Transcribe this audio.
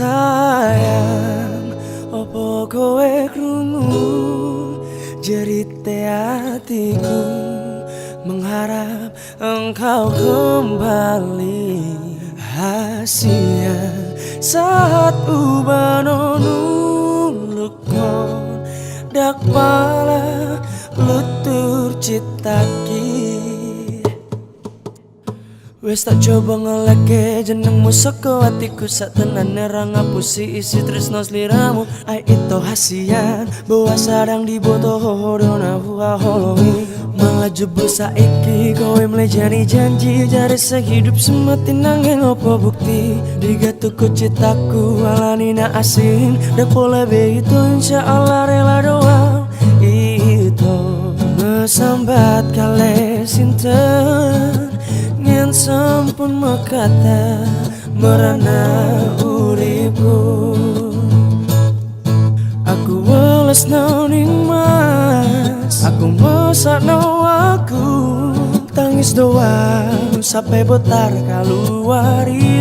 Sayang, opo kowe krungu jerite hatiku, mengharap engkau kembali. Hasia saat ubano nulukon dak pala lutur citaki. Wes tak coba ngelake jenengmu saka hatiku, sak tenane ra ngapusi isi tresno sliramu. Ai itu hasian bawa sarang di boto hodona huwa holongi. Malah jebul saiki kowe melejani janji jare sehidup semati nanging opo bukti. Digatuku citaku alani na asing dak pola be itu insyaallah rela doa. Itu mesambat kale sinten yen sampun makata merana uripu. Aku weles ning mas, aku mesakno aku tangis doang sampai botar kaluari